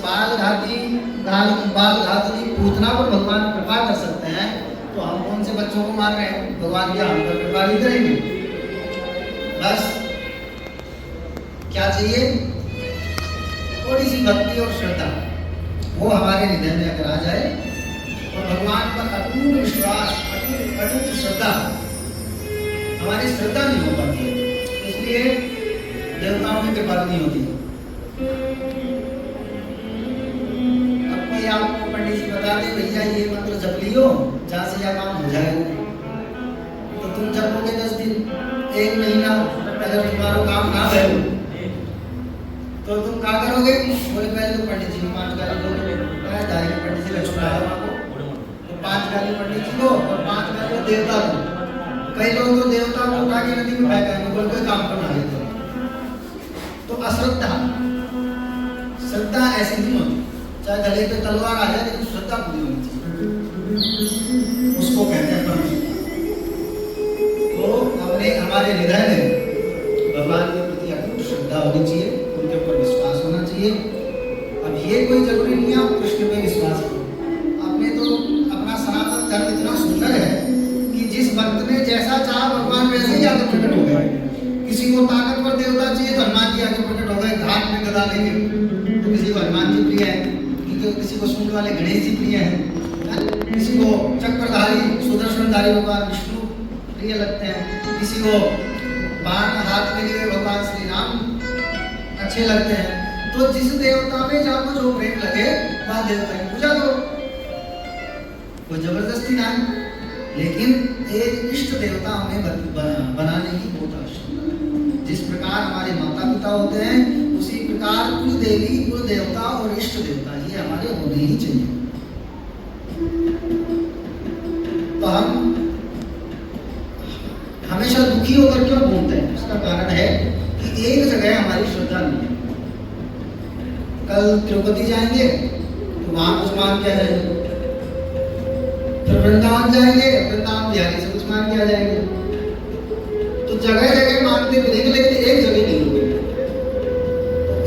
बाल घातनी पूतना पर भगवान कृपा कर सकते हैं, तो हम कौन से बच्चों को मार रहे हैं? भगवान की हम पर कृपा नहीं करेंगे। बस क्या चाहिए? थोड़ी सी भक्ति और श्रद्धा, वो हमारे हृदय में अगर आ जाए और भगवान पर अटूट विश्वास, अटूट श्रद्धा, हमारी श्रद्धा नहीं हो पाती है, इसलिए देवताओं की कृपा नहीं होती। अब कोई आपको पंडित जी बता दे भैया ये मंत्र जप लियो, जहाँ से यह काम हो जाएगा, तो तुम जपोगे 10 दिन, 1 महीना, अगर तुम्हारा काम ना है तो तुम क्या करोगे? बोले पहले तो पंडित जी को 5 गाली दोगे, पंडित जी का छुड़ाया आपको, तो 5 गाली पंडित जी को और 5 गाली देवता को। कई लोग तो देवता को उठा के नदी में फेंकेंगे, बोले कोई काम करना है तो अश्रद्धा। श्रद्धा ऐसी नहीं होती, चाहे गले पे तलवार आ जाए लेकिन श्रद्धा पूरी होनी चाहिए, उसको कहते हैं परमेश्वर। तो अपने हमारे हृदय में भगवान के प्रति अटूट श्रद्धा होनी चाहिए, उनके ऊपर विश्वास होना चाहिए। अब ये कोई जरूरी नहीं है आप कृष्ण पे विश्वास करो, आपने तो अपना सनातन धर्म इतना सुंदर है कि जिस भक्त ने जैसा चाहा भगवान वैसे ही आगे प्रकट हो गए। किसी को ताकतवर देवता चाहिए तो हनुमान जी आगे प्रकट हो गए घाट में गदा लेके, तो किसी को हनुमान जी प्रिय है, किसी को सूंड वाले गणेश जी प्रिय है, किसी को चक्रधारी सुदर्शनधारी भगवान विष्णु प्रिय लगते हैं, किसी को बाण हाथ में लिए भगवान श्री राम अच्छे लगते हैं। तो जिस देवता में जाको जो प्रेम लगे वह देवता की पूजा करो, कोई जबरदस्ती ना है, लेकिन एक इष्ट देवता हमें बनाने की बहुत आवश्यकता है। जिस प्रकार हमारे माता पिता होते हैं उसी प्रकार कुल देवी, कुल देवता और इष्ट देवता ये हमारे होने ही चाहिए। तो हम हमेशा दुखी होकर क्यों घूमते हैं? उसका कारण है कि एक जगह हमारी श्रद्धा नहीं है। कल तिरुपति जाएंगे तो वहां कुछ मान के आ जाएंगे, फिर वृंदावन जाएंगे, वृंदावन बिहारी से कुछ मान के आ जाएंगे। तो जगह जगह मानते फिरेंगे लेकिन एक जगह नहीं रुकेंगे।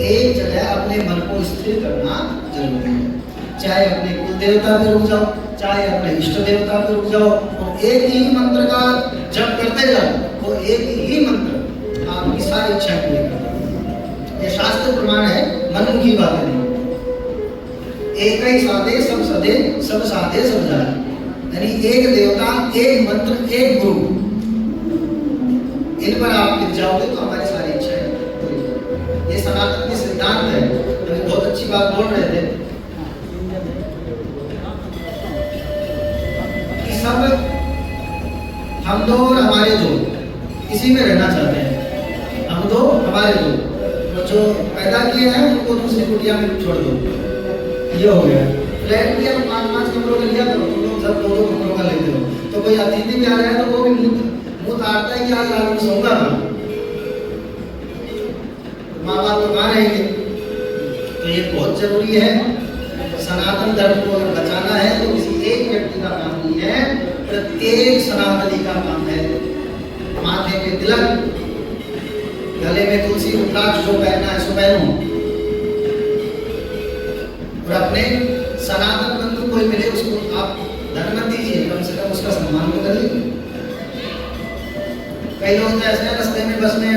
एक जगह अपने मन को स्थिर करना जरूरी है, चाहे अपने कुल देवता पे रुक जाओ, चाहे अपने इष्ट देवता पे रुक जाओ, और एक ही मंत्र का जप करते जाओ, वो एक ही मंत्र आपकी सारी इच्छाएं पूरी कर देगा। ये शास्त्र प्रमाण है, मनमुखी बातें नहीं। एक ही साधे सब सदे, सब साधे सब जाए, यानी एक देवता, एक मंत्र, एक गुरु, इन पर आप टिक जाओगे तो हमारी सारी इच्छाएं पूरी होंगी। ये सनातन की सिद्धांत है। तो बहुत अच्छी बात बोल रहे थे कि सब हम दो और हमारे दो इसी में रहना चाहते हैं। हम दो हमारे दो, तो जो पैदा किए हैं उनको दूसरी कुटिया में छोड़ दो, ये हो गया। फ्लैट भी हम 5-5 कमरों का लिया करो, तुम लोग सब 2-2 कमरों का लेते हो, तो कोई अतिथि भी आ रहा है तो वो भी मुंह ताड़ता है कि आज रात में सोऊंगा ना, माँ बाप तो कहाँ रहेंगे। तो ये बहुत जरूरी है। सनातन धर्म को अगर बचाना है तो किसी एक व्यक्ति का काम नहीं है, प्रत्येक सनातनी का काम है। माथे पे तिलक, गले में तुलसी रुद्राक्ष जो पहनना है सो पहनो, और अपने सनातन बंधु कोई मिले उसको आप धन मत दीजिए, कम से कम उसका सम्मान तो करिए। कई लोग तो ऐसे रास्ते में बस में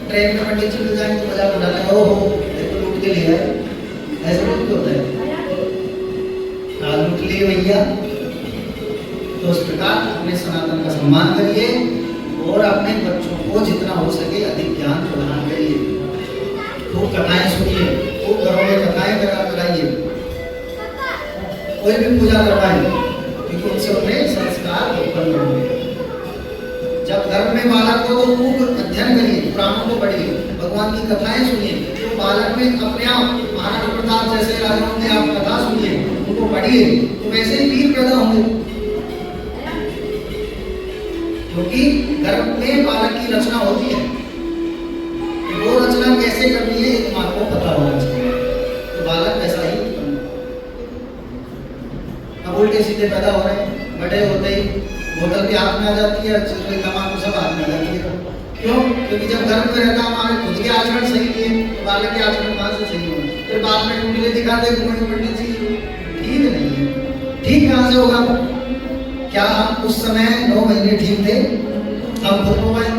ट्रेन में पंडित जी मिल जाएंगे तो मजाक उड़ाते हैं, ओहो देखो लूट के लिए है, ऐसे लूट के होता है, लूट लिए भैया। तो उस प्रकार अपने सनातन का सम्मान करिए और अपने बच्चों को जितना हो सके अधिक ज्ञान प्रदान करिए। खूब कथाएं सुनिए, खूब घरों में कथाएं कराइए, कोई भी पूजा करवाइए, क्योंकि उनसे उन्हें संस्कार उत्पन्न होंगे। जब धर्म में बालक हो तो खूब अध्ययन करिए, पुराणों को पढ़िए, भगवान की कथाएं सुनिए, तो बालक में अपने आप महाराणा प्रताप जैसे राजाओं ने आप कथा सुनिए, उनको पढ़िए, तो वैसे ही वीर पैदा होंगे। क्योंकि गर्भ में बालक की रचना होती है, वो रचना कैसे करनी है मां को पता होना चाहिए, तो बालक वैसा ही उत्पन्न। अब उल्टे सीधे पैदा हो रहे हैं, बड़े होते ही बोतल भी हाथ में आ जाती है, चिल्ले तमाकू सब हाथ में आ जाती है। क्यों? क्योंकि जब गर्भ में रहता हमारे खुद के आचरण सही नहीं है तो बालक के आचरण कहाँ से सही होगा? फिर बाद में कुंडली दिखा दे पंडित जी, ठीक नहीं है। ठीक कहाँ से होगा? क्या हम उस समय 9 महीने ठीक थे? अब खुद मोबाइल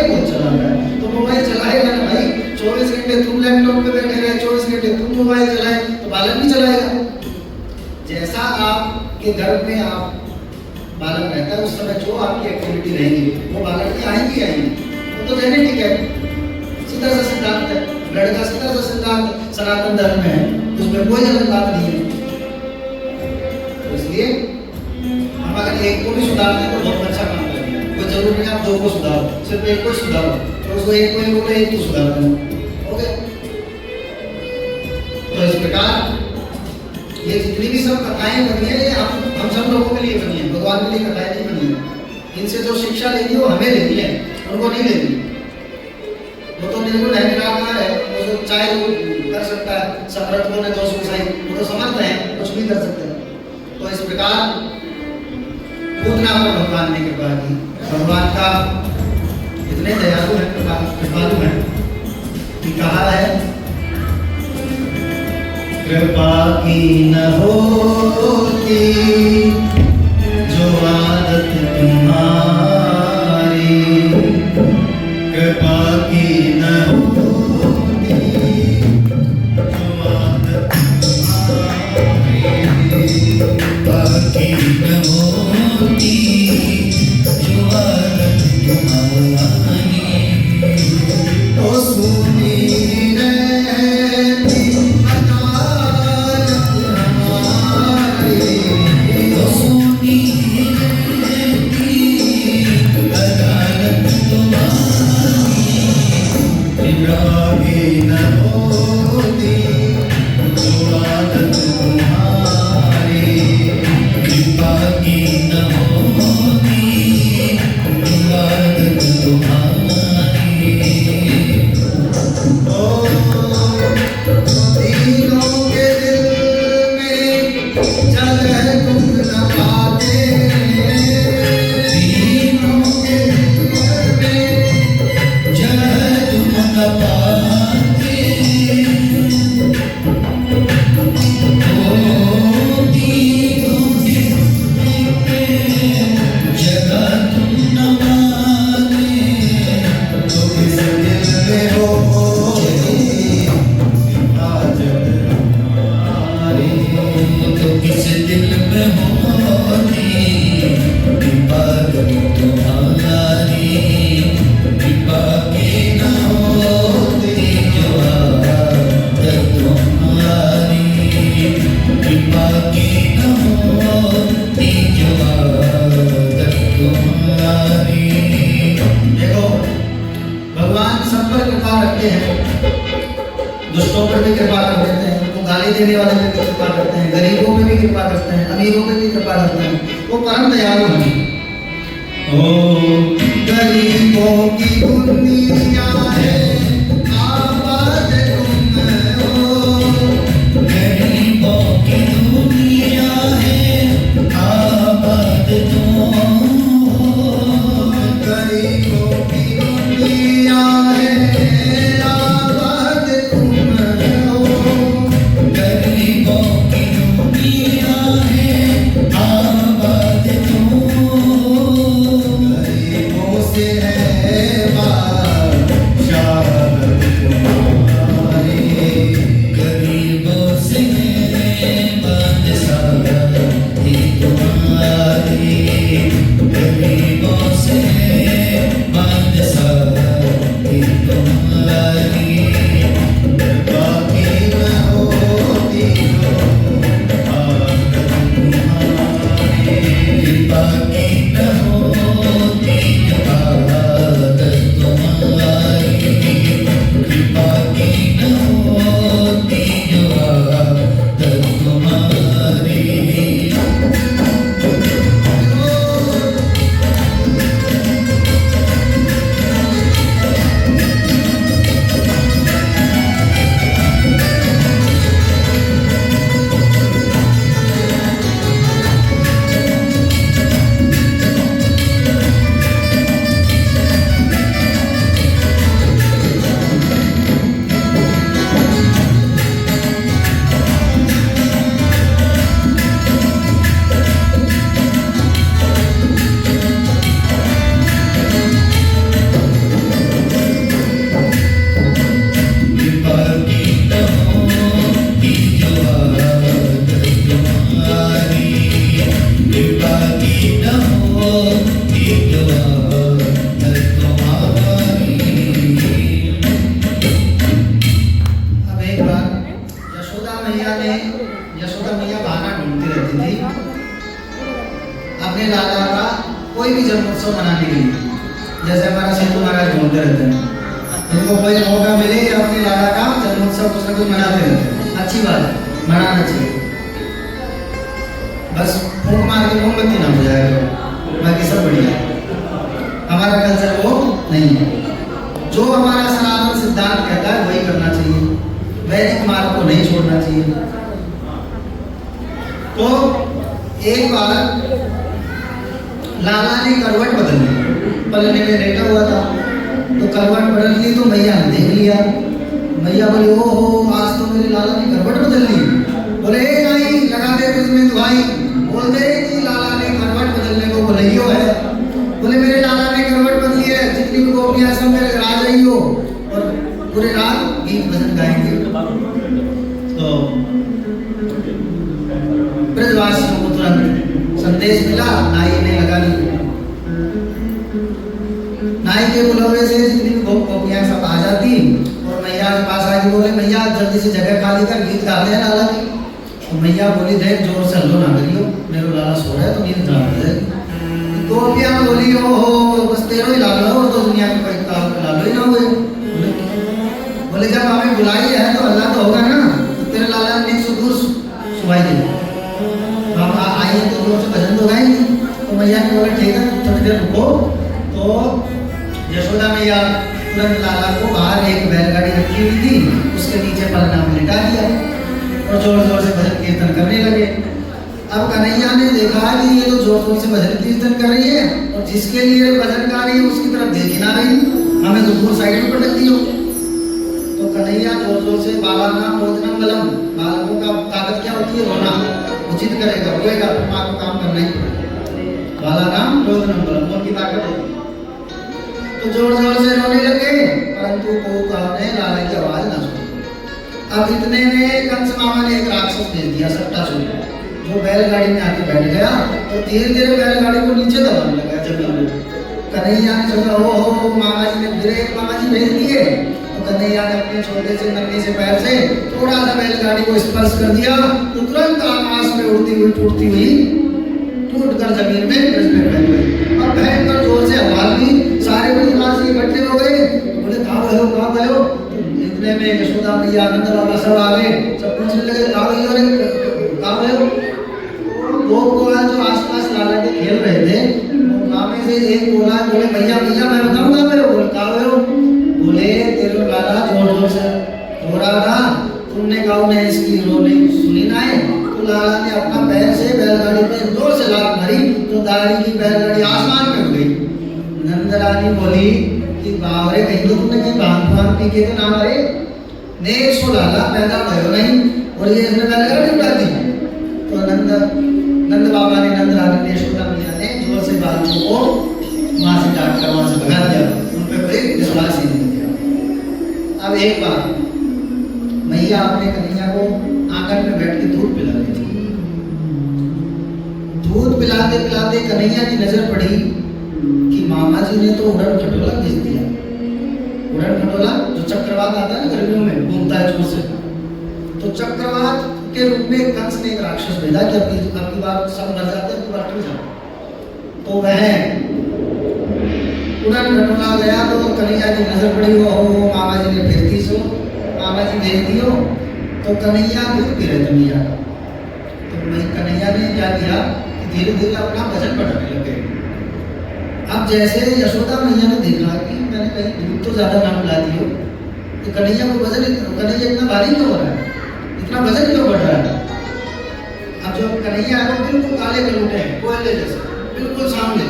बहुत चला रहा है, तो मोबाइल चलाएगा ना भाई। 24 घंटे तुम लैपटॉप पे बैठे रहे, 24 घंटे तुम मोबाइल चलाए, तो बालक भी चलाएगा। जैसा आपके घर में आप बालक रहता है, उस समय जो आपकी एक्टिविटी रहेगी वो बालक की आएंगी। वो तो जेनेटिक है, सीधा सा सिद्धांत है, ब्लड का सीधा सा सिद्धांत सनातन धर्म में है, उसमें कोई गलत बात नहीं है। तो इसलिए हम अगर एक को भी सुधारते हैं तो बहुत अच्छा काम करेंगे। कोई जरूरी नहीं आप 2 को सुधारो, सिर्फ एक को सुधारो, तो उसको एक को बोले एक को सुधार दो, ओके। तो इस प्रकार ये जितनी भी सब कथाएं बनी है, ये हम सब लोगों के लिए बनी है, भगवान के लिए कथाएं नहीं बनी है। इनसे जो शिक्षा लेनी वो हमें लेनी है, उनको नहीं लेनी। वो तो निर्गुण है, निराकार है, वो तो चाहे वो कर सकता है, समर्थ होने दोष गोसाई, वो तो समर्थ है, कुछ भी कर सकते हैं। तो इस प्रकार पूतना पर भगवान ने कृपा की। भगवान का इतने दयालु है, कृपालु है कि कहा है कृपा की न होती जो आदत तुम्हारी, कृपा की न होती जो आदत तुम्हारी, कृपा की न होती जो आदत तुम्हारी, ओ सुनी दुष्टों पर भी कृपा कर देते हैं, उनको गाली देने वाले पे भी कृपा करते हैं, गरीबों पे भी कृपा करते हैं, अमीरों पे भी कृपा करते हैं। वो परम दयालु हैं। ओ गरीबों की दुनिया है, आबाद तुम हो, गरीबों की दुनिया है, आबाद तुम हो, गरीबों की दुनिया है, से है बादशाह मैया ने, यशोदा मैया बहाना ढूंढती रहती थी अपने लाला का कोई भी जन्मोत्सव मनाने के लिए। जैसे हमारा सिंधु महाराज ढूंढते रहते हैं, इनको कोई मौका मिले अपने लाला का जन्मोत्सव कुछ ना कुछ मनाते रहते हैं। अच्छी बात है, मनाना चाहिए, बस फूंक मार के मोमबत्ती ना हो जाएगा, बाकी सब बढ़िया है। हमारा कल्चर वो नहीं है। जो हमारा सनातन सिद्धांत कहता है वही करना चाहिए, वैदिक मार्ग को नहीं छोड़ना चाहिए। तो एक बार लाला ने करवट बदल ली, पलने में लेटा हुआ था तो करवट बदल ली तो मैया ने देख लिया। मैया बोली ओहो आज तो मेरे लाला ने करवट बदल ली। बोले नहीं लगा दे इसमें दुहाई, बोल दे कि लाला ने करवट बदलने को बोलियो है। बोले मेरे लाला ने करवट बदली है, जितनी भी गोपियां सब मेरे आ जाइयो और पूरे रात गीत भजन गाएंगे। तो ब्रजवासियों को तुरंत संदेश मिला, नाई ने लगा ली। नाई के बुलावे से जितनी भी गोपियां सब आ जाती और मैया के पास आके बोले मैया जल्दी से जगह खाली कर गीत गा दे लाला की। तो मैया बोली देख जोर से हल्लो ना करियो, मेरे लाला सो रहा है तो नींद खराब हो जाएगी। गोपियां बोली ओहो बस तेरो ही लाला हो तो दुनिया में कोई काम लालो ही ना हुए। बोले जब हमें बुलाई है तो अल्लाह तो होगा ना, तो तेरे लाला ने एक सौ दूर सुनाई दी, हम आइए तो जोर से भजन तो गाएंगे। तो मैया ने बोला ठीक है थोड़ी देर रुको। तो यशोदा मैया तुरंत लाला को बाहर एक बैलगाड़ी रखी हुई थी उसके नीचे पलना में लिटा दिया और जोर जोर से भजन कीर्तन करने लगे। अब कन्हैया ने देखा कि ये तो जोर जोर से भजन कीर्तन कर रही है और जिसके लिए भजन गा रही है उसकी तरफ देख ही ना रही, हमें तो दूर साइड में पटकती हो। तो कन्हैया जोर जोर से बाला नाम रोदनम बलम, बालकों का ताकत क्या होती है रोना, उचित करेगा रोएगा तो माँ को काम करना ही पड़ेगा। बाला नाम रोदनम बलम उनकी ताकत है। तो जोर जोर से रोने लगे परंतु को कहने लाला की आवाज ना सुनी। अब इतने में कंस मामा ने एक राक्षस भेज दिया सट्टासुर, जो बैलगाड़ी में आके बैठ गया और धीरे धीरे बैलगाड़ी को नीचे दबाने लगा जमीन में। कन्हैया ने सोचा ओहो मामा जी ने फिर एक मामा जी भेज दिए। तो कन्हैया ने अपने छोटे से नन्हे से पैर से थोड़ा सा बैलगाड़ी को स्पर्श कर दिया तो तुरंत आकाश में उड़ती हुई टूटती हुई टूट कर जमीन में ब्रज में फैल गई। अब भयंकर जोर से आवाज हुई, सारे ब्रजवासी इकट्ठे हो गए, बोले कहाँ गए हो कहाँ गए हो। इतने में यशोदा मैया आनंद बाबा सब आ गए, सब पूछने लगे कहाँ गई हो रे कहाँ गए हो। गोपाल जो आसपास लाला के खेल रहे थे वहाँ में से एक बोला, बोले भैया भैया मैं बताऊंगा मेरे बोले कहाँ गए हो। बोले तेरे लाला जोर जोर से रो रहा था, तुमने कहा उन्हें इसकी रो नहीं सुनी ना है। तो लाला ने अपना पैर से बैलगाड़ी पे जोर से लात मारी तो दाढ़ी की बैलगाड़ी आसमान में उड़ गई। नंदरानी बोली कि बावरे कहीं तो तुमने कहीं भांग पी के तो ना मारे, नेक सो लाला पैदा भयो नहीं और ये इसने बैलगाड़ी उड़ा दी। तो नंद बाबा ने नंदरानी ने यशोदा मैया ने जोर से बालकों को वहां से काट कर वहां से भगा दिया, उन पे कोई विश्वास ही नहीं किया। अब एक बार मैया अपने कन्हैया को आंगन में बैठ के दूध पिला रही थी। दूध पिलाते पिलाते कन्हैया की नजर पड़ी कि मामा जी ने तो उड़न खटोला भेज दिया। उड़न खटोला जो चक्रवात आता है ना गर्मियों में घूमता है जोर से, तो चक्रवात के रूप में कंस ने एक राक्षस भेजा कि आपकी बात सब मर जाते हैं, बात टूट जाए। तो वह उड़न खटोला गया तो कन्हैया की नजर पड़ी, वो मामा जी ने फिरती सो मामा जी भेज दियो। तो कन्हैया दूध पी रहे थे मैया का। तो कन्हैया ने क्या किया कि धीरे धीरे अपना वजन बढ़ाने लगे। अब जैसे यशोदा मैया ने देखा कि मैंने कहीं दूध तो ज्यादा ना पिला दियो, तो कन्हैया को कन्हैया इतना भारी क्यों हो रहा है, इतना वजन क्यों बढ़ रहा है। अब जो कन्हैया है वो बिल्कुल काले कलूटे हैं कोयले जैसे बिल्कुल सामने।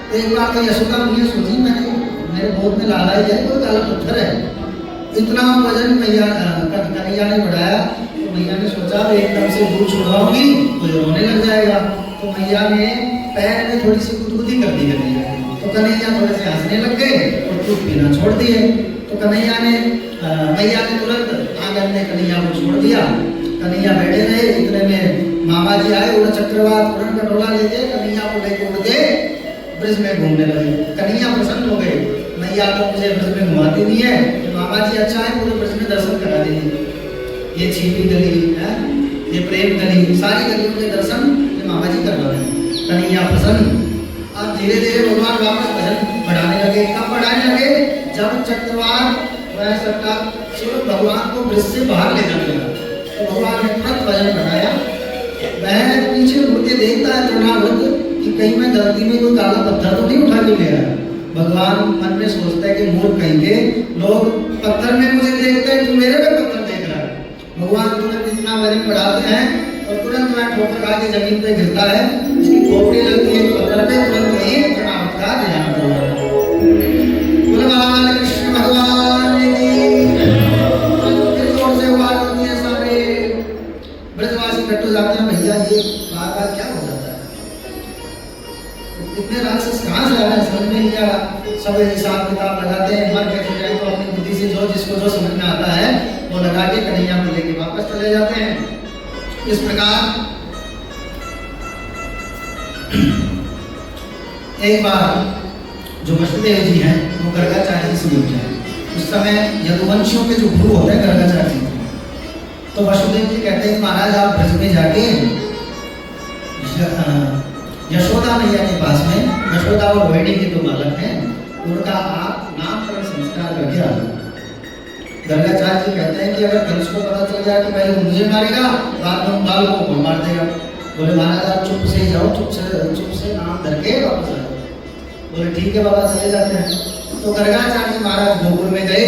तो एक बार तो यशोदा मैया सोची मैंने मेरे गोद में लाला ही है, कोई काला पत्थर है, इतना वजन मैया कन्हैया ने बढ़ाया। तो मैया ने सोचा एकदम से दूध छुड़वाऊंगी तो ये रोने लग जाएगा। तो मैया ने पैर में थोड़ी सी गुदगुदी कर दी कन्हैया, तो कन्हैया थोड़े से हंसने लग गए और दूध पीना छोड़ दिए। तो मैया ने तुरंत आंगन में कन्हैया को छोड़ दिया। कन्हैया बैठे रहे, इतने में मामा जी आए, उड़ा चक्रवात उड़न खटोला लेके कन्हैया को लेके उड़ के ब्रज में घूमने लगे। कन्हैया प्रसन्न हो गए, मैया तो मुझे ब्रज में घुमाती नहीं है, तो मामा जी अच्छा है पूरे ब्रज में दर्शन करा देंगे। ये छिपी गली है, ये प्रेम गली, सारी गलियों के दर्शन ये मामा जी करवा रहे हैं। कन्हैया प्रसन्न। अब धीरे धीरे भगवान वापस भजन बढ़ाने लगे। कब बढ़ाने लगे? जब चक्रवात वह सबका शिव भगवान को ब्रज से बाहर ले जाने लगा, तो भगवान ने तुरंत भजन बढ़ाया। वह पीछे मुड़ के देखता है तृणावृत कि कहीं मैं गलती में कोई काला पत्थर तो नहीं उठा के ले आया। भगवान मन में सोचता है कि मूर्ख कहेंगे, लोग पत्थर में मुझे देखते हैं, तू मेरे में पत्थर देख रहा है। भगवान तुरंत इतना वजन बढ़ाते हैं और तुरंत वह ठोकर खा के जमीन पे गिरता है, उसकी खोपड़ी लगती है पत्थर पे, तुरंत वही तृणावृत का देहांत हो जाता है। बोले बाल कृष्ण भगवान फिर जोर से आवाज होती है, सारे ब्रजवासी इकट्ठे हो जाते हैं, भैया ये बार क्या हो जाता है, इतने राक्षस कहाँ से आ रहे हैं, समझ में नहीं आ रहा। सब हिसाब किताब लगाते हैं, मर कैसे जाए तो अपनी बुद्धि से जो जिसको जो समझ में आता है वो लगा के कन्हैया को लेके वापस चले जाते हैं। इस प्रकार एक बार जो वसुदेव जी हैं वो गर्गाचार्य जी से मिलते हैं। उस समय यदुवंशियों के जो गुरु होते हैं गर्गाचार्य जी, तो वसुदेव जी कहते हैं महाराज आप ब्रज में जाके यशोदा मैया के पास में, यशोदा और रोहिणी के दो बालक हैं, उनका आप नामकरण संस्कार करके आ जाओ। गर्गाचार्य जी कहते हैं कि अगर कंस को पता चल जाए कि पहले मुझे मारेगा, बाद में बालकों को मार देगा। बोले महाराज आप चुप से जाओ, चुप से नाम धर के वापस आ जाओ। बोले ठीक है बाबा, चले जाते हैं। तो गर्गाचार्य जी महाराज गोकुल में गए,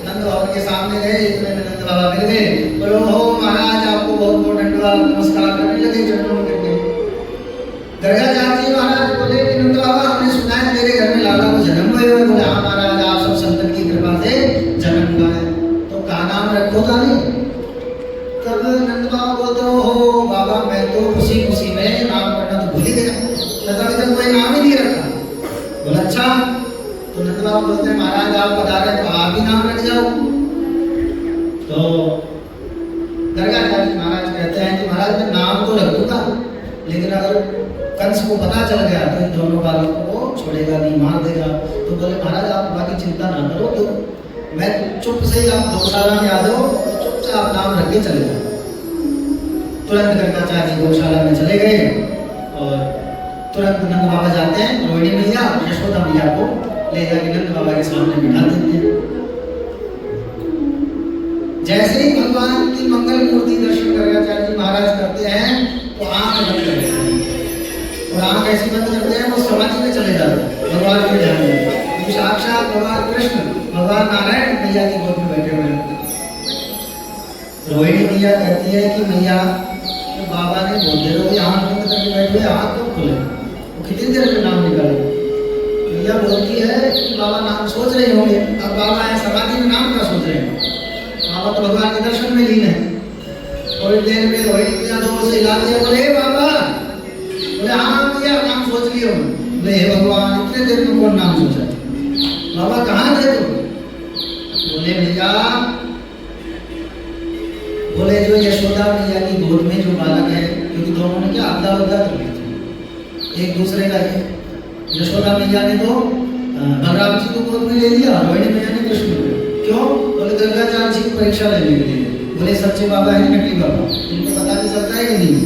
नंद बाबा के सामने गए, इतने में नंद बाबा मिल गए। बोले हो महाराज आपको बहुत बहुत दंडवाद, नमस्कार करने लगे, चरणों में गिर गए। गर्गाचार्य जी महाराज बोले कि नंद बाबा हमने सुना है तेरे घर में लाला को जन्म हुए हुए। बोले हाँ महाराज आप सब संतन की कृपा से जन्म हुआ है, तो का नाम रखो था नहीं। तब नंद बाबा बोलते हो बाबा मैं तो खुशी खुशी में नाम करना तो भूल ही गया, तब तक कोई नाम ही नहीं रखा। बोला अच्छा। तो नंद बाबा बोलते हैं महाराज आप बता रहे तो आप ही नाम रख जाओ। तो गर्गाचार्य जी महाराज कहते हैं कि महाराज मैं नाम तो रख दूंगा, लेकिन अगर कंस को पता चल गया तो इन दोनों बालकों को छोड़ेगा नहीं, मार देगा। तो बोले महाराज आप बाकी चिंता ना करो, तो मैं चुप से आप गौशाला में आ जाओ, चुपचाप नाम रख के चले जाओ। तुरंत गर्गाचार्य जी गौशाला में चले गए और तुरंत नंद बाबा जाते हैं, रोहिणी मैया यशोदा मैया को ले जाके नंद बाबा के सामने बिठा देते हैं। जैसे ही भगवान की मंगल मूर्ति दर्शन गर्गाचार्य जी महाराज करते हैं तो आंख बंद कर देते हैं, और आंख ऐसी बंद करते हैं वो समाधि में चले जाते हैं भगवान के ध्यान में। तो साक्षात भगवान कृष्ण भगवान नारायण मैया की गोद में बैठे हुए हैं। रोहिणी मैया कहती है कि मैया तो बाबा ने बहुत देर हो गई आंख बंद करके बैठे हुए, आंख क्यों खोले, वो कितनी देर में नाम निकाले। मैया बोलती है कि बाबा नाम सोच रहे होंगे, अब बाबा है समाधि में नाम का सोच रहे हैं, बाबा तो भगवान के दर्शन में लीन है। थोड़ी देर में रोहिणी मैया जोर से हिला दिया, बोले बाबा, बोले हाँ मैया नाम सोच लियो। बोले हे भगवान इतने देर में कौन नाम सोचा, बाबा कहाँ थे तुम। बोले भैया, बोले जो यशोदा मैया की गोद में जो बालक है, क्योंकि दोनों ने क्या अब्दा बद्दा कर ली थी एक दूसरे का ही। यशोदा मैया ने तो बलराम जी को गोद में ले लिया, रोहिणी मैया ने कृष्ण को। क्यों? बोले गर्गाचार्य जी की परीक्षा लेने के लिए। बोले सच्चे बाबा है नकली बाबा, इनको पता नहीं चलता है कि नहीं।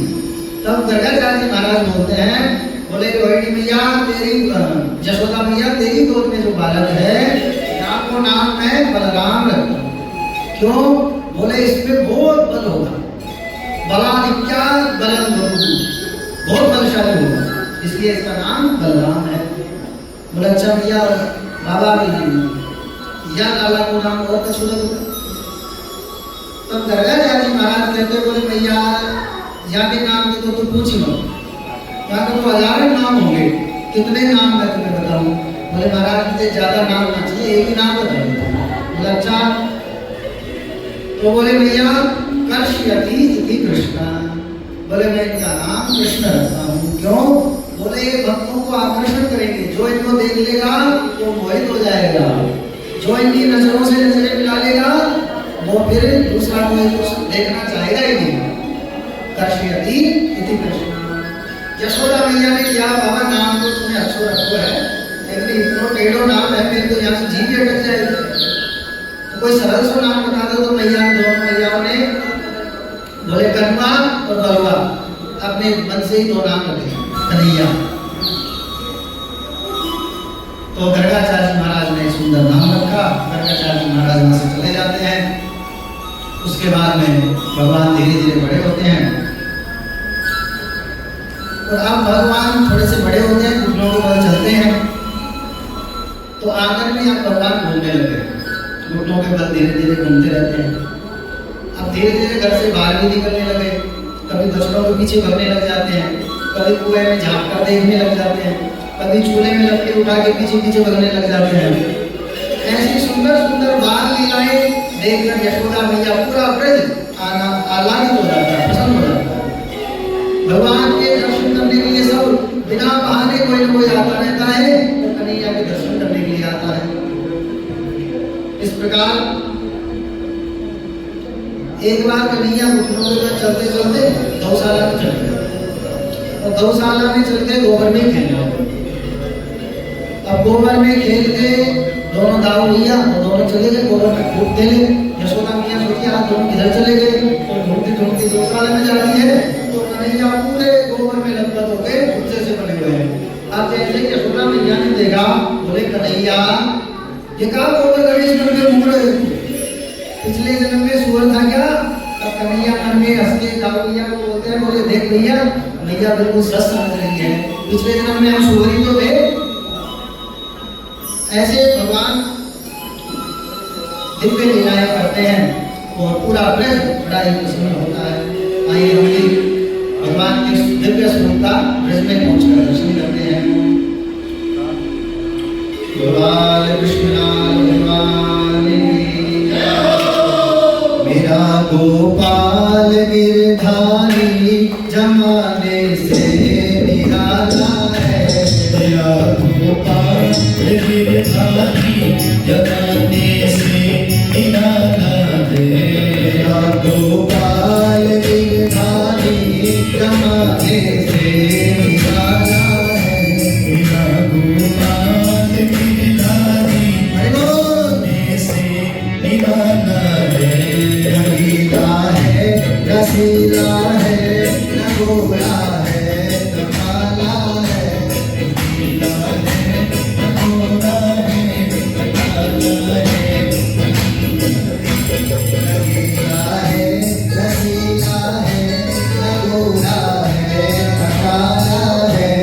तब गर्गाचार्य जी महाराज बोलते हैं, बोले रोहिणी मैया तेरी यशोदा मैया तेरी गोद में जो बालक है आपको नाम मैं बलराम रखता हूँ। क्यों? बोले इसमें बहुत बल होगा, बलादित्या बलम बहुत बलशाली होगा, इसलिए इसका नाम बलराम है। बोले अच्छा भैया बाबा भी या लाला को नाम बहुत अच्छा लगता। तब गर्गाचार्य जी महाराज कहते बोले भैया यहाँ के नाम की तो तू पूछ ही मत, यहाँ तो हजारों नाम होंगे, कितने नाम मैं तुम्हें बताऊँ। बोले महाराज मुझे ज्यादा नाम ना चाहिए, एक ही नाम बताइए। बोले अच्छा। तो बोले भैया कर्ष्यति इति कृष्ण, बोले मैं इनका नाम कृष्ण रखता हूँ। क्यों? बोले ये भक्तों को आकर्षण करेंगे, जो इनको देख लेगा वो मोहित हो जाएगा, जो इनकी नजरों से नजरें मिला लेगा वो फिर दूसरा कोई देखना चाहेगा ही नहीं। कर्ष्यति इति कृष्ण। यशोदा मैया ने क्या बाबा नाम तो तुम्हें अच्छा रखो है, लेकिन इतना टेढ़ो नाम है फिर तो यहाँ से जीभ अटक जाएगी, तो कोई सरल सा नाम बता दो। तो मैया दोनों मैयाओं ने बोले कनुआ और बलुआ, अपने मन से ही दो नाम रखे कन्हैया। तो गर्गाचार्य जी महाराज ने सुंदर नाम रखा। गर्गाचार्य जी महाराज वहां से चले जाते हैं। उसके बाद में भगवान धीरे धीरे बड़े होते हैं और अब भगवान थोड़े से बड़े होते हैं, घुटनों के बल चलते हैं। तो आंगन में अब भगवान घूमने लगे, घुटनों के बल धीरे धीरे घूमते रहते हैं। अब धीरे धीरे घर से बाहर भी निकलने लगे, कभी बछड़ों के पीछे भगने लग जाते हैं, कभी कुएं में झाँक कर देखने लग जाते हैं, कभी चूल्हे में लकड़ी उठा के पीछे पीछे भगने लग जाते हैं। ऐसी सुंदर सुंदर बाल लीलाएं देखकर यशोदा मैया पूरा ब्रज आह्लादित हो जाता है, प्रसन्न हो जाता है। भगवान के दर्शन करने के लिए सब बिना बहाने कोई न कोई आता रहता है, तो कन्हैया के दर्शन करने के लिए आता है। इस प्रकार एक बार कन्हैया घुटनों में चलते चलते गौशाला में चल गए और गौशाला में चल के गोबर में खेलने लगे। अब गोबर में खेल के दोनों दाऊ भैया और दोनों चले गए गोबर में खूब खेले। यशोदा मैया सोची आज दोनों किधर चले गए, तो ढूंढती ढूंढती गौशाला में जाती है तो कन्हैया पूरे गोबर में लथपथ हो गए, गुस्से से पड़े हुए हैं। अब जैसे यशोदा मैया ने देखा, बोले कन्हैया ये कहाँ गोबर गणेश बन के घूम रहे, पिछले जन्म में सुअर था क्या? अब कन्हैया मन में हंस के दाऊ भैया को बोलते हैं, बोले देख भैया मैया बिल्कुल सच समझ रही है, पिछले जन्म में हम सुअर ही तो थे। ऐसे भगवान दिव्य लीलाएं करते हैं और पूरा ब्रज बड़ा ही प्रसन्न होता है। आइए हम भी भगवान की दिव्य स्वरूपता ब्रज में पहुंचकर दर्शन करते हैं। गोपाल कृष्ण भगवान मेरा गोपाल गिरधारी जमाने से निराला है, मेरा गोपाल गिरधारी जमाने से निराला है, मेरा गोपाल गिरधारी जमाने से निराला है, मेरा गोपाल गिरधारी जमाने से निराला है। रसीला है न गोरा है न काला है, रसीला है न गोरा है न काला है, रसीला है न गोरा है न काला है।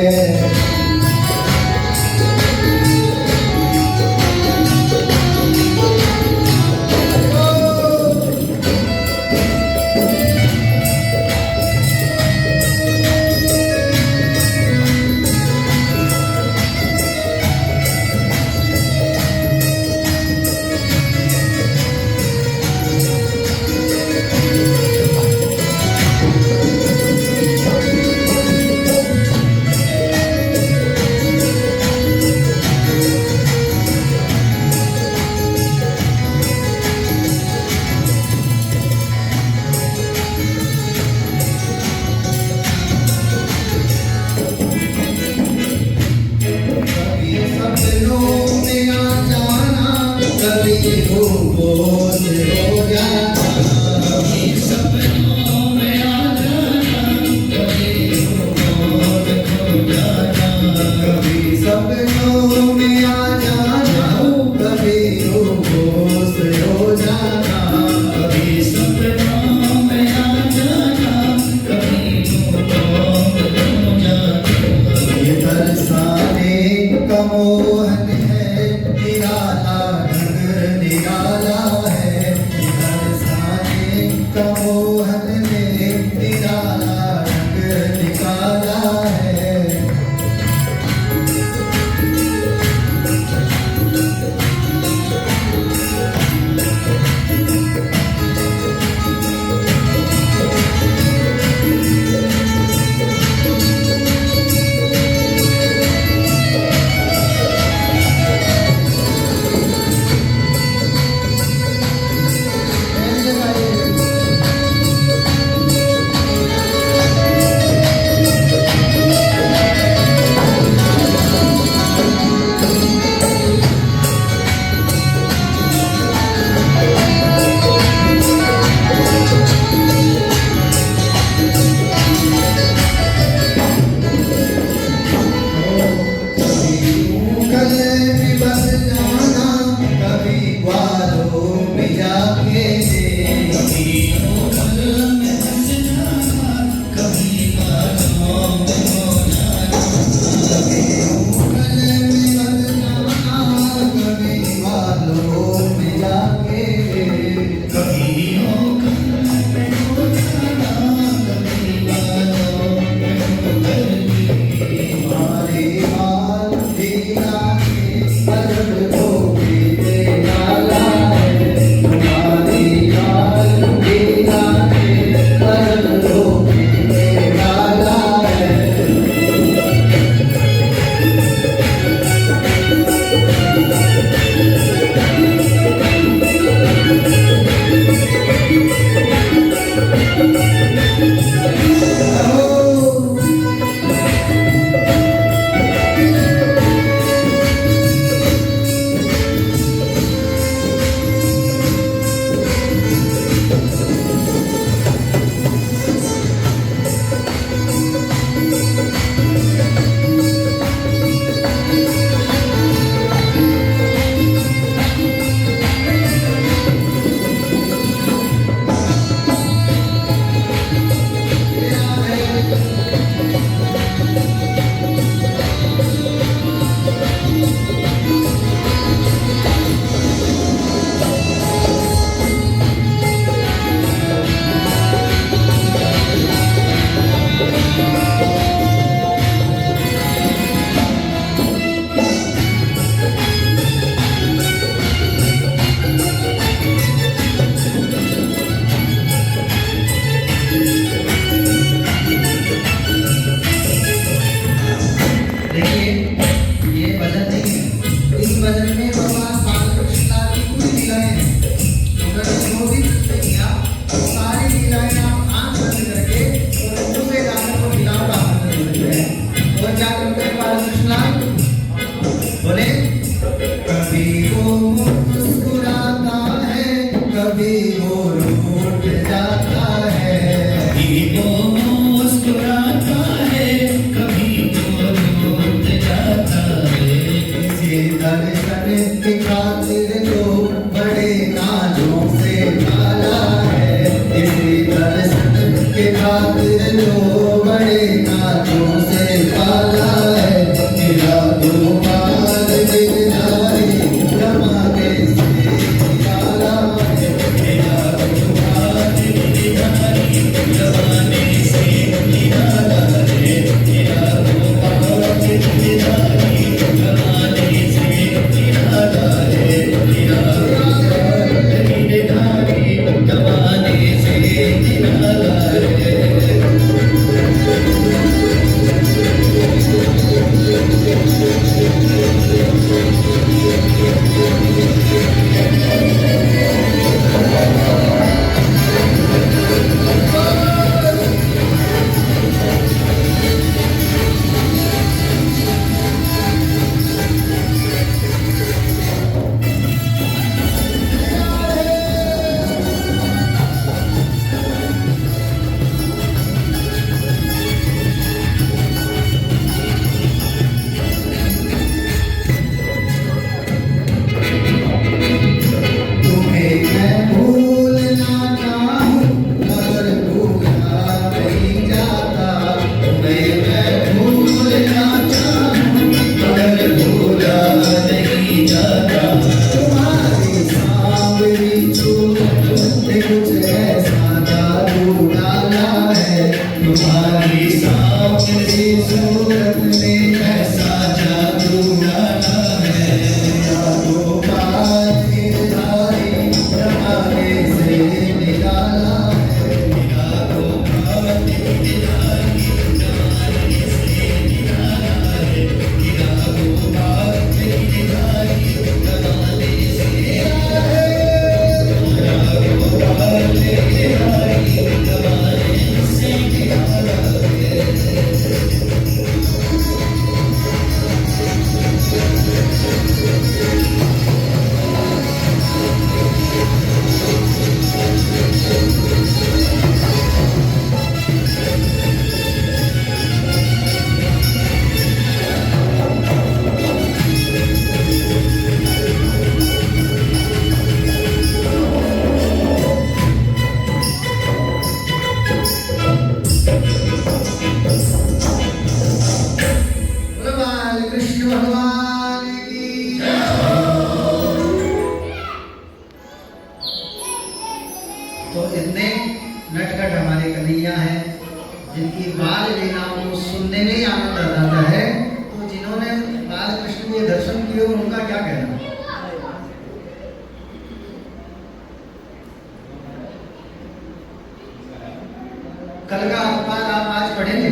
कल का अपमान आप आज पढ़ेंगे,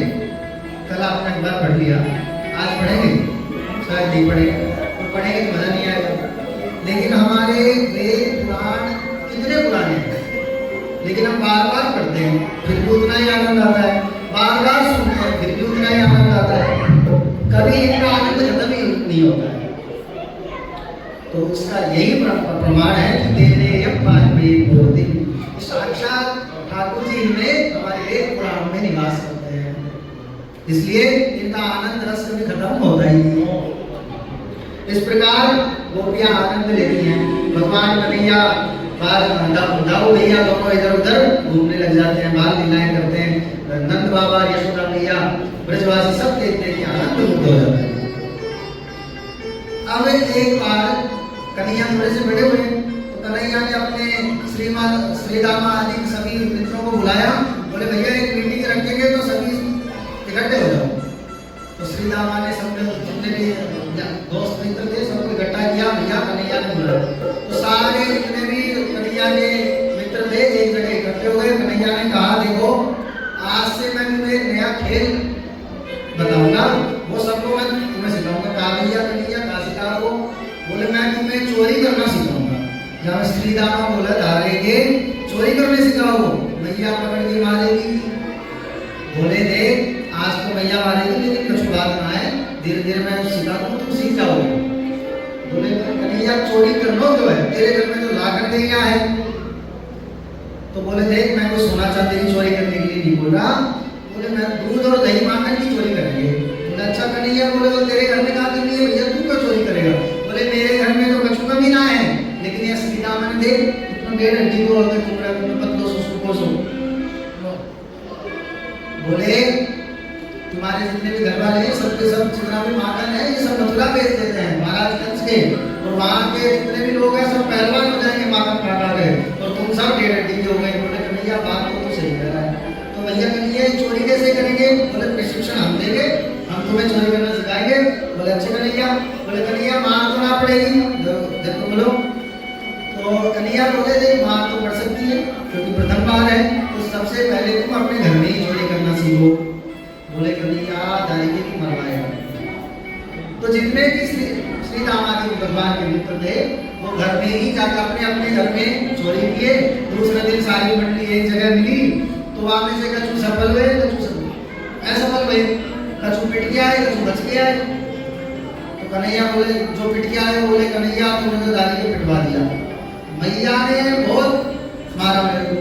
कल आपने एक बार पढ़ लिया, आज पढ़ेंगे शायद नहीं पढ़ेंगे, तो पढ़ेंगे तो मजा नहीं आएगा। लेकिन हमारे वेद पुराण कितने पुराने हैं, लेकिन हम बार बार पढ़ते हैं फिर भी उतना ही आनंद आता है, बार बार सुनते हैं फिर भी उतना ही आनंद आता है, कभी इनका आनंद खत्म ही नहीं होता है। तो उसका यही प्रमाण है कि तेरे साक्षात ठाकुर जी इनमें हमारे वेद पुराण में निवास करते हैं, इसलिए इनका आनंद रस कभी खत्म होता ही नहीं। इस प्रकार गोपियां आनंद लेती हैं, भगवान कन्हैया दाऊ भैया दोनों इधर उधर घूमने लग जाते हैं, बाल लीलाएं करते हैं, नंद बाबा यशोदा मैया ब्रजवासी सब देखते हैं कि आनंद मुक्त हो जाता है। अब एक बार कन्हैया थोड़े से बड़े हुए तो कन्हैया ने अपने श्रीदामा आदि सभी मित्रों को बुलाया, बोले भैया एक मीटिंग रखेंगे तो सभी दोस्त मित्र थे, सबको इकट्ठा किया, भैया कन्हैया ने बुलाया। तो सारे जितने भी कन्हैया के मित्र थे एक जगह इकट्ठे हो गए। कन्हैया ने कहा देखो आज से मैं तुम्हें एक नया खेल बताऊंगा, वो सबको मैं तुम्हें सिखाऊंगा। कहा भैया कन्हैया कहा सिखाओ? बोले मैं तुम्हें चोरी करना सिखाऊंगा। जब श्री दामा बोला धारेगे चोरी करने सिखाओ, मैया पकड़ के मारेगी। बोले देख आज तो मैया मारेगी लेकिन कुछ बात ना है, धीरे धीरे मैं सिखा दूँ तुम सीख जाओगे। बोले कन्हैया चोरी करना क्यों है, तेरे घर में तो लाकर गैया है। तो बोले देख मैं कोई सोना चांदी की चोरी करने के लिए नहीं बोल रहा, बोले मैं दूध और दही माखन की चोरी करेंगे। बोले अच्छा कन्हैया, बोले तो तेरे घर में कहा करनी है भैया, तू क्यों चोरी करेगा? बोले मेरे घर में तो कछु कमी ना है, लेकिन ये सीधा मैंने देख इतना 1.5 हड्डी को अगर टुकड़ा तुम्हें पतलो सो बोले तुम्हारे जितने भी घर वाले हैं सबके सब जितना भी माखन है ये सब मथुरा बेच देते हैं महाराजगंज के, और वहाँ के जितने भी लोग हैं सब पहलवान हो जाएंगे माखन खा गए, और तुम सब 1.5 हड्डी के हो गए। बोले भैया बात तो सही कर रहा है। तो भैया कन्हैया चोरी कैसे करेंगे? बोले प्रशिक्षण हम देंगे, हम तुम्हें चोरी करना सिखाएंगे। बोले अच्छे कन्हैया। बोले कन्हैया मार तो ना पड़ेगी? देखो बोलो। तो कन्हैया बोले देख मार तो पड़ सकती है क्योंकि प्रथम बार है, तो सबसे पहले तुम अपने घर में ही चोरी करना सीखो। बोले कन्हैया दारिके की मरवाएगा। तो जितने भी श्री दामा के भगवान के मित्र थे वो घर में ही जाकर अपने अपने घर में चोरी किए। दूसरे दिन सारी मंडली एक जगह मिली, तो वहां में से कछु सफल हुए, कछु असफल हुए, कछु पिट गया है, कछु बच गया है। तो कन्हैया बोले जो पिट गया है, बोले कन्हैया तुमने तो दारिके पिटवा दिया, मैया ने बहुत मारा मेरे को।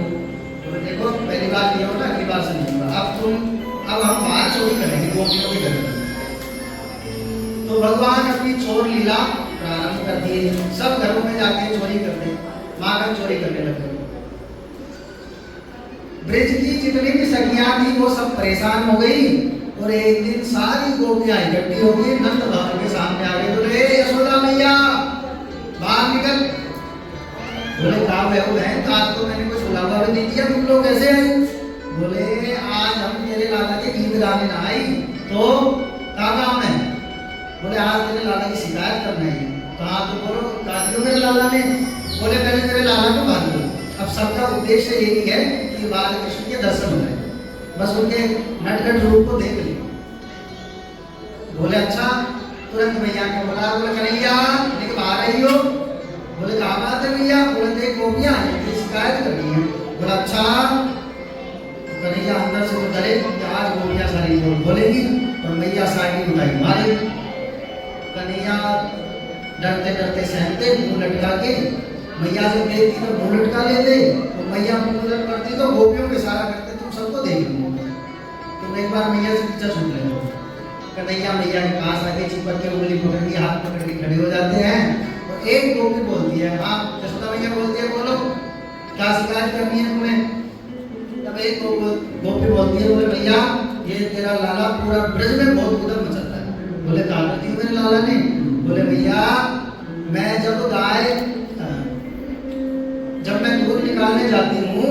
बोले देखो पहली बार किया हो ना, अगली बार से नहीं होगा। अब हम बाहर चोरी करेंगे गोपियों के घर में। तो भगवान अपनी चोर लीला प्रारंभ कर दिए, सब घरों में जाके चोरी करते, माखन चोरी करने लगे। ब्रज की जितनी भी सखियां थी वो सब परेशान हो गई, और एक दिन सारी गोपियां इकट्ठी हो गई, नंद भवन के सामने आ गई। बोले यशोदा मैया बाहर निकल। बोले कहा बहन आज तो मैंने कुछ बुलावा भी नहीं दिया, तुम लोग कैसे आए? बोले आज हम तेरे लाला के गीत गाने ना आई, तो क्या काम है? बोले आज तेरे लाला की शिकायत करना है। कहा तो बोलो कहा दियो मेरे लाला ने? बोले पहले तेरे लाला को बांध दो। अब सबका उद्देश्य यही है कि बाल कृष्ण के दर्शन हो जाए, बस उनके नटखट रूप को देख ले। बोले अच्छा। तुरंत भैया को बोला, बोले कन्हैया लेके बाहर आई हो? बोले कहा बात है भैया? बोले देख गोपियां शिकायत करनी है। बोला अच्छा। कन्हैया अंदर से तो डरे कि आज गोपियां सारी बोलेगी और मैया साड़ी उठाई मारेगी। कन्हैया डरते डरते सहमते, मुंह लटका के मैया से देखती तो मुंह लटका लेते, और मैया मुंह लटक करती तो गोपियों के इशारा करते तुम सबको देख लो। तुम एक बार मैया से पीछा छूट ले। कन्हैया मैया के पास आके चिपक के उंगली पकड़ के हाथ पकड़ के खड़े हो जाते हैं, और एक गोपी बोलती है, हाँ यशोदा मैया बोलती है बोलो क्या शिकायत करनी है तुम्हें? तब एक गोपी बोलती है, बोले भैया ये तेरा लाला पूरा ब्रज में बहुत उधम मचाता है। बोले कहा करती है मेरे लाला ने? बोले भैया मैं जब मैं दूध निकालने जाती हूँ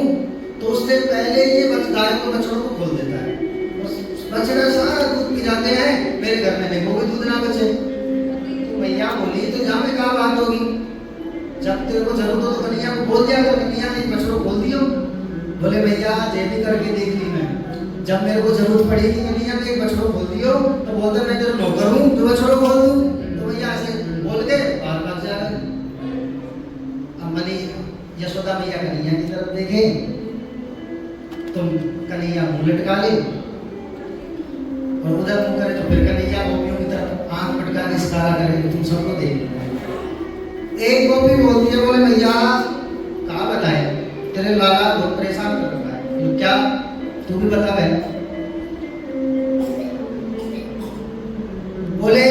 तो उससे पहले ये गायों को बछड़ों को खोल देता है, बछड़े सारा दूध पी जाते हैं, मेरे घर में देखो कोई दूध ना बचे। तो भैया बोली तो जहाँ में क्या बात होगी, जब तेरे को जरूरत हो तो कन्हैया को बोल दिया, कन्हैया ने बछड़ों खोल दियो। बोले भैया ये भी करके देख ली मैं, जब मेरे को जरूरत पड़ेगी कन्हैया ने एक बछड़ों खोल दियो तो बोलते मैं तेरा नौकर हूँ तो बछड़ों खोल दूँ। तो भैया ऐसे बोल के बाहर भाग जा रहे। अब मनी यशोदा मैया कन्हैया की तरफ देखे, तुम कन्हैया मुंह लटका ले, और उधर मुंह करे तो फिर कन्हैया गोपियों की तरफ आंख पटका के इशारा करे तुम सबको देख। एक गोपी बोलती है, बोले भैया कहा बताए तेरे लाला बहुत परेशान कर रहा है। तो क्या तू भी बता बहन? बोले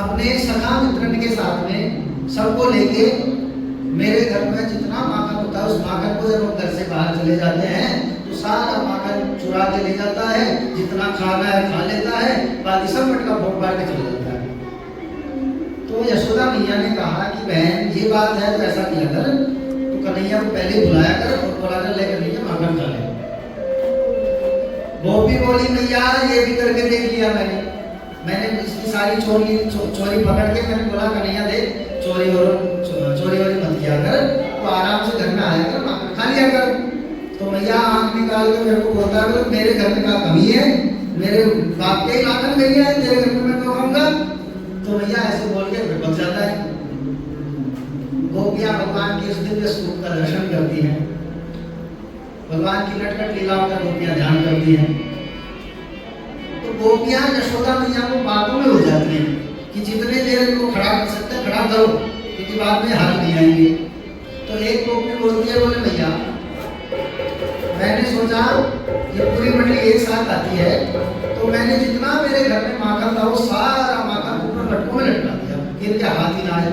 अपने सखा मित्रन के साथ में सबको लेके मेरे घर में जितना माखन होता है उस माखन को जब हम घर से बाहर चले जाते हैं तो सारा माखन चुरा के ले जाता है, जितना खाना है खा लेता है, बाकी सब मटका फोड़ फाड़ के चले जाता है। तो यशोदा मैया ने कहा कि बहन ये बात है तो ऐसा किया कर, तो कन्हैया को पहले बुलाया कर और बुलाकर लेकर लीजिए माखन खा ले। गोपी बोली मैया ये भी करके देख लिया मैंने, मैंने इसकी सारी चोरी पकड़ के मैंने बोला कन्हैया दे चोरी वोरी मत किया कर, तो आराम से घर में आया कर, माखन खा लिया कर। तो मैया आंख निकाल के मेरे को बोलता है मेरे घर में क्या कमी है, मेरे बाप के ही लाखन गई है, तेरे घर में मैं क्यों खाऊंगा। तो मैया ऐसे बोल के बच जाता है। गोपियां भगवान की उस दिव्य स्वरूप का दर्शन करती हैं, भगवान की नटखट लीलाओं का गोपियां ध्यान करती हैं। तो गोपियां यशोदा मैया को बातों में हो जाती हैं कि जितने देर इनको खड़ा कर सकते हैं खड़ा करो, क्योंकि बाद में हाथ नहीं आएंगे। तो एक गोपी बोलती है बोले मैया मैंने सोचा ये पूरी मंडली एक साथ आती है, तो मैंने जितना मेरे घर में माखन था वो सारा माखन ऊपर लटकों में लटका दिया कि इनके हाथ ही ना आए।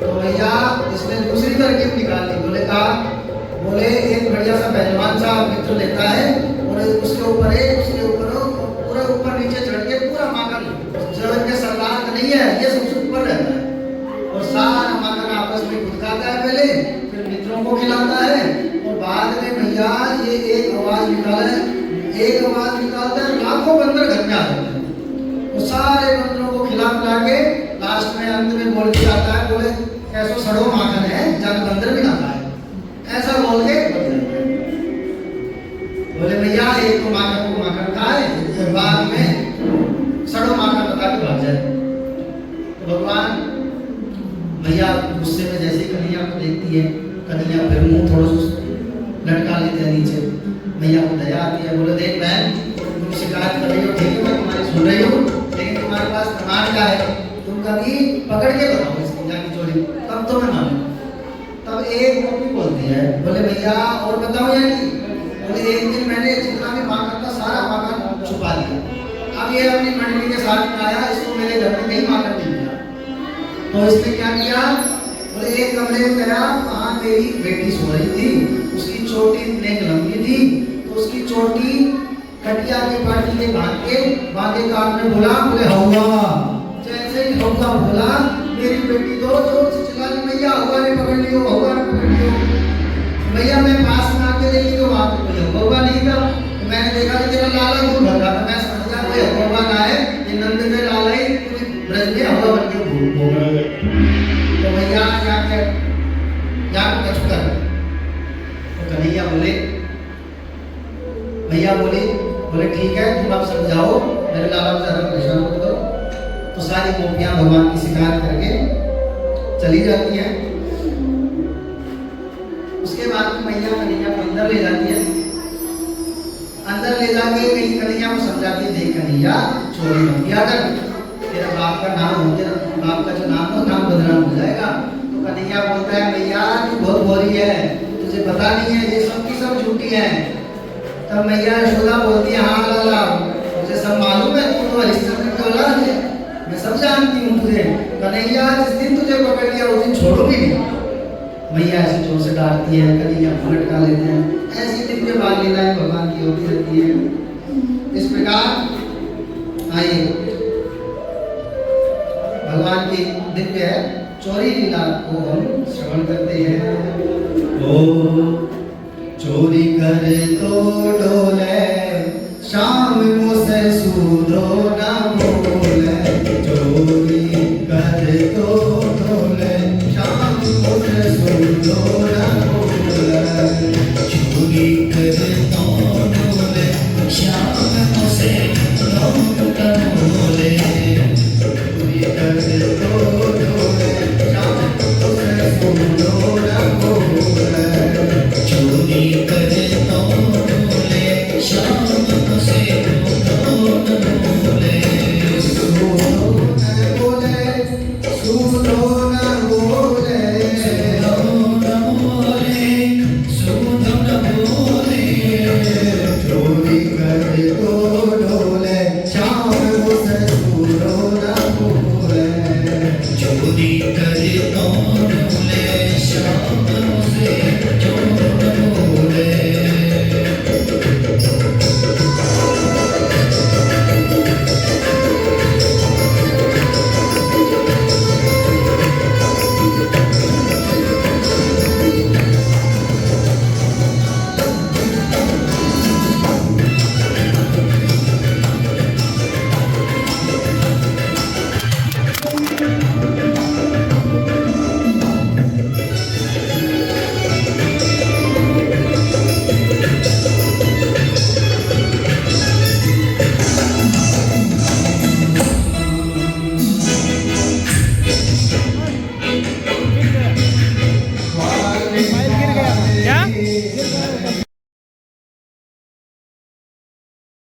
तो भैया इसने दूसरी तरकीब निकाल दी, बोले एक बढ़िया सा पहलवान सा मित्र लेता है और उसके ऊपर पूरा ऊपर नीचे चढ़ के पूरा माखन जो इनके सरदार का नहीं है ये सबसे ऊपर रहता है और सारा माखन आपस में खुदकाता है, पहले फिर मित्रों को खिलाता है और बाद में भैया ये एक आवाज निकालता है, लाखों बंदर घर में आ जाते हैं। वो सारे बंदरों को खिला पिला के लास्ट में अंत में बोल के आता है बोले ऐसो सड़ो माखन है जब बंदर भी ना खाए, ऐसा बोल के बोले भैया एक तो माखन खाए बाद में सड़ो माखन बता के भाग जाए। तो भगवान भैया गुस्से में जैसे कन्हैया को देखती है, कन्हैया फिर मुंह थोड़ा सा लटका लेते हैं नीचे। भैया को दया आती है, बोले देख बहन तुम शिकायत कर रही हो ठीक है, मैं तुम्हारी सुन रही हूँ, लेकिन तुम्हारे पास प्रमाण क्या है, तुम कभी पकड़ के बताओ इस कन्या की चोरी, तब तो मैं मानूं। तब एक गोपी बोलती है बोले भैया और बताओ या नहीं, बोले एक दिन मैंने जितना भी माखन था सारा माखन छुपा दिया, अब ये अपनी मंडली के साथ में आया, इसको मेरे घर में कहीं माखन नहीं मिला, तो इसने क्या किया, बोले एक कमरे में गया, वहाँ मेरी बेटी सो रही थी, उसकी चोटी इतने लंबी थी, तो उसकी चोटी कटिया के पाटी के बांके कान में बोला, बोले हौवा, जैसे ही हौवा बोला मेरी बेटी तो चिल्ला ली मैया हौवा ने पकड़ लियो, हौवा ने पकड़ लियो। भैया मैं पास में आके देखी तो वहाँ पे कोई हौवा नहीं था, तो मैंने देखा कि तेरा लाला दूर भर रहा था, मैं समझा कोई हौवा ना है, ये नंद के लाला ही पूरी ब्रज में हौवा बन के घूम रहा है। तो भैया यहाँ कछु कर, तो कन्हैया बोले ठीक है तुम आप समझाओ मेरे लाला को ज़्यादा परेशान मत करो। तो सारी गोपियां भगवान की शिकायत करके चली जाती हैं। उसके बाद मैया कन्हैया को अंदर ले जाती है, अंदर ले जाके कन्हैया को समझाती है देख कन्हैया चोरी मत किया कर, तेरा बाप का नाम हो, तेरा बाप का जो नाम हो नाम बदनाम हो जाएगा। तो कन्हैया बोलता है मैया तू बहुत बोरी है, तुझे पता नहीं है ये सब की सब झूठी है। तब मैया यशोदा बोलती है हाँ लाला मुझे सब मालूम है, तू तो हरिश्चंद्र की औलाद है, मैं सब जानती हूँ तुझे। कन्हैया जिस दिन तुझे पकड़ लिया उस दिन छोड़ूंगी नहीं। मैया ऐसे जोर से डांटती है, कन्हैया पलट का लेते हैं, ऐसी दिव्य बाल लीलाएं भगवान की होती रहती है। इस प्रकार आइए भगवान की दिव्य चोरी लीला को हम श्रवण करते हैं। ओ चोरी करे तो डोले शाम मुझसे सूदो ना बोले, चोरी करे तो डोले शाम मुझसे सूदो ना बोले, चोरी करे तो डोले शाम मुझसे सूदो ना बोले, चोरी करे तो डोले शाम मुझसे सूदो ना बोले, चोरी करे तो डोले शाम मुझसे सूदो ना बोले, सूदो ना बोले, सूदो ना बोले, चोरी करे तो